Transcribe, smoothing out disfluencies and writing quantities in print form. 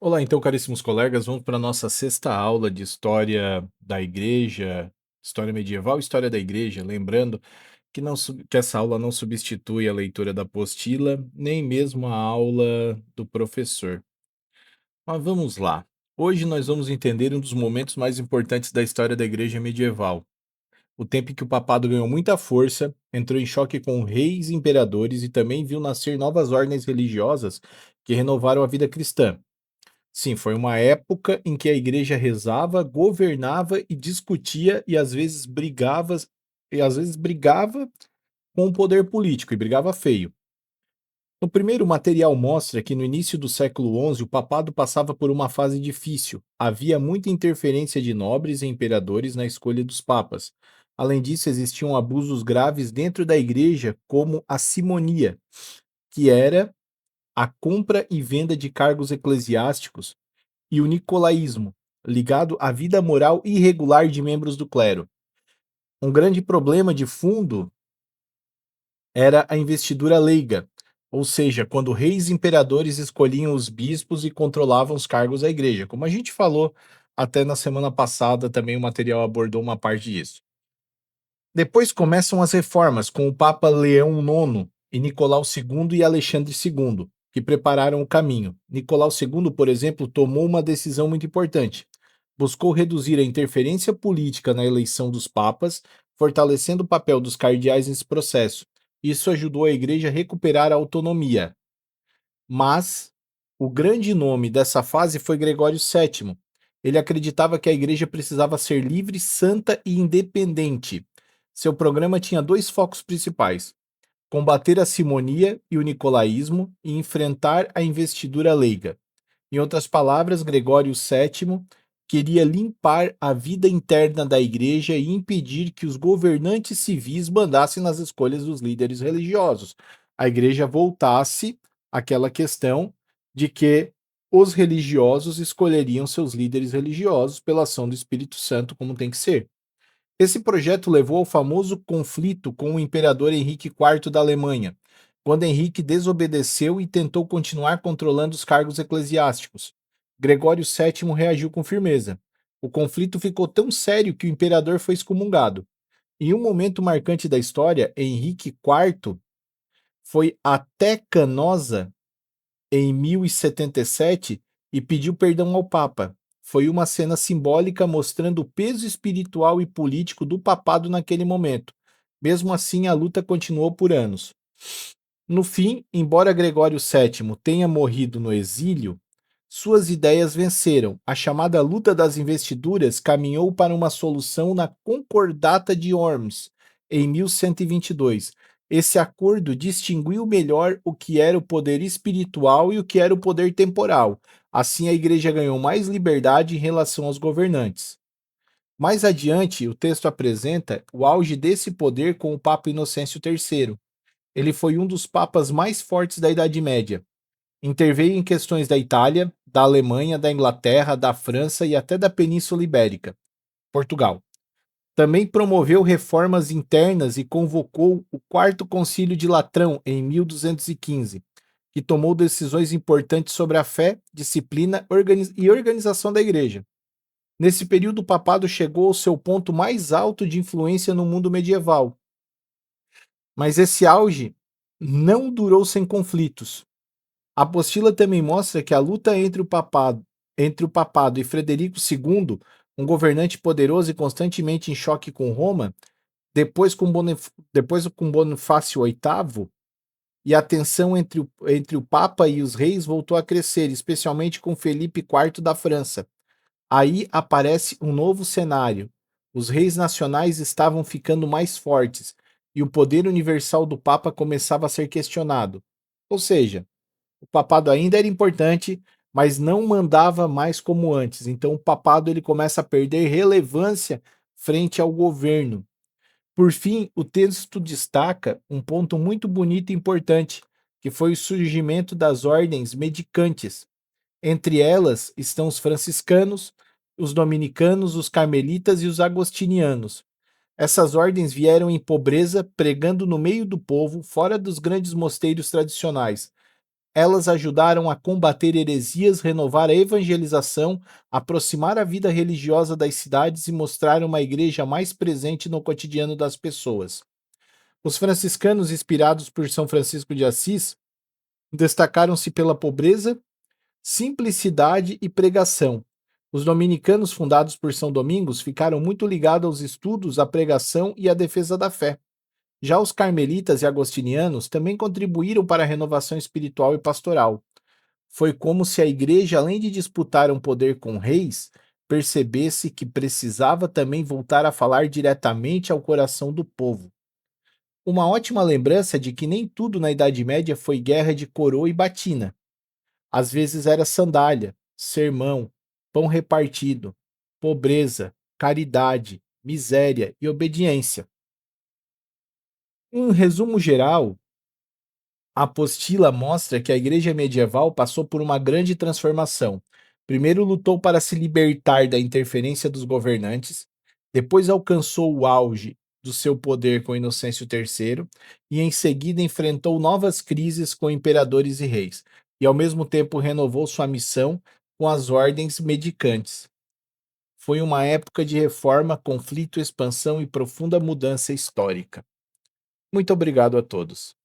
Olá, então, caríssimos colegas, vamos para a nossa sexta aula de História da Igreja, História Medieval e História da Igreja. Lembrando que, que essa aula não substitui a leitura da apostila, nem mesmo a aula do professor. Mas vamos lá. Hoje nós vamos entender um dos momentos mais importantes da história da Igreja medieval. O tempo em que o papado ganhou muita força, entrou em choque com reis e imperadores e também viu nascer novas ordens religiosas que renovaram a vida cristã. Sim, foi uma época em que a igreja rezava, governava e discutia e às vezes brigava com o poder político e brigava feio. No primeiro material mostra que no início do século XI o papado passava por uma fase difícil. Havia muita interferência de nobres e imperadores na escolha dos papas. Além disso, existiam abusos graves dentro da igreja, como a simonia, que era a compra e venda de cargos eclesiásticos, e o nicolaísmo, ligado à vida moral irregular de membros do clero. Um grande problema de fundo era a investidura leiga, ou seja, quando reis e imperadores escolhiam os bispos e controlavam os cargos da igreja. Como a gente falou até na semana passada, também o material abordou uma parte disso. Depois começam as reformas, com o Papa Leão IX e Nicolau II e Alexandre II, que prepararam o caminho. Nicolau II, por exemplo, tomou uma decisão muito importante. Buscou reduzir a interferência política na eleição dos papas, fortalecendo o papel dos cardeais nesse processo. Isso ajudou a igreja a recuperar a autonomia. Mas o grande nome dessa fase foi Gregório VII. Ele acreditava que a igreja precisava ser livre, santa e independente. Seu programa tinha dois focos principais: combater a simonia e o nicolaísmo e enfrentar a investidura leiga. Em outras palavras, Gregório VII queria limpar a vida interna da igreja e impedir que os governantes civis mandassem nas escolhas dos líderes religiosos. A igreja voltasse àquela questão de que os religiosos escolheriam seus líderes religiosos pela ação do Espírito Santo, como tem que ser. Esse projeto levou ao famoso conflito com o imperador Henrique IV da Alemanha, quando Henrique desobedeceu e tentou continuar controlando os cargos eclesiásticos. Gregório VII reagiu com firmeza. O conflito ficou tão sério que o imperador foi excomungado. Em um momento marcante da história, Henrique IV foi até Canosa em 1077 e pediu perdão ao Papa. Foi uma cena simbólica mostrando o peso espiritual e político do papado naquele momento. Mesmo assim, a luta continuou por anos. No fim, embora Gregório VII tenha morrido no exílio, suas ideias venceram. A chamada Luta das Investiduras caminhou para uma solução na Concordata de Worms, em 1122. Esse acordo distinguiu melhor o que era o poder espiritual e o que era o poder temporal. Assim, a igreja ganhou mais liberdade em relação aos governantes. Mais adiante, o texto apresenta o auge desse poder com o Papa Inocêncio III. Ele foi um dos papas mais fortes da Idade Média. Interveio em questões da Itália, da Alemanha, da Inglaterra, da França e até da Península Ibérica, Portugal. Também promoveu reformas internas e convocou o Quarto Concílio de Latrão em 1215, que tomou decisões importantes sobre a fé, disciplina e organização da igreja. Nesse período, o papado chegou ao seu ponto mais alto de influência no mundo medieval. Mas esse auge não durou sem conflitos. A apostila também mostra que a luta entre o papado e Frederico II, um governante poderoso e constantemente em choque com Roma, depois com Bonifácio VIII, e a tensão entre o Papa e os reis voltou a crescer, especialmente com Felipe IV da França. Aí aparece um novo cenário. Os reis nacionais estavam ficando mais fortes e o poder universal do Papa começava a ser questionado. Ou seja, o papado ainda era importante, mas não mandava mais como antes. Então o papado ele começa a perder relevância frente ao governo. Por fim, o texto destaca um ponto muito bonito e importante, que foi o surgimento das ordens mendicantes. Entre elas estão os franciscanos, os dominicanos, os carmelitas e os agostinianos. Essas ordens vieram em pobreza, pregando no meio do povo, fora dos grandes mosteiros tradicionais. Elas ajudaram a combater heresias, renovar a evangelização, aproximar a vida religiosa das cidades e mostrar uma igreja mais presente no cotidiano das pessoas. Os franciscanos, inspirados por São Francisco de Assis, destacaram-se pela pobreza, simplicidade e pregação. Os dominicanos, fundados por São Domingos, ficaram muito ligados aos estudos, à pregação e à defesa da fé. Já os carmelitas e agostinianos também contribuíram para a renovação espiritual e pastoral. Foi como se a igreja, além de disputar um poder com reis, percebesse que precisava também voltar a falar diretamente ao coração do povo. Uma ótima lembrança de que nem tudo na Idade Média foi guerra de coroa e batina. Às vezes era sandália, sermão, pão repartido, pobreza, caridade, miséria e obediência. Em resumo geral, a apostila mostra que a igreja medieval passou por uma grande transformação. Primeiro lutou para se libertar da interferência dos governantes, depois alcançou o auge do seu poder com Inocêncio III e em seguida enfrentou novas crises com imperadores e reis, e ao mesmo tempo renovou sua missão com as ordens medicantes. Foi uma época de reforma, conflito, expansão e profunda mudança histórica. Muito obrigado a todos.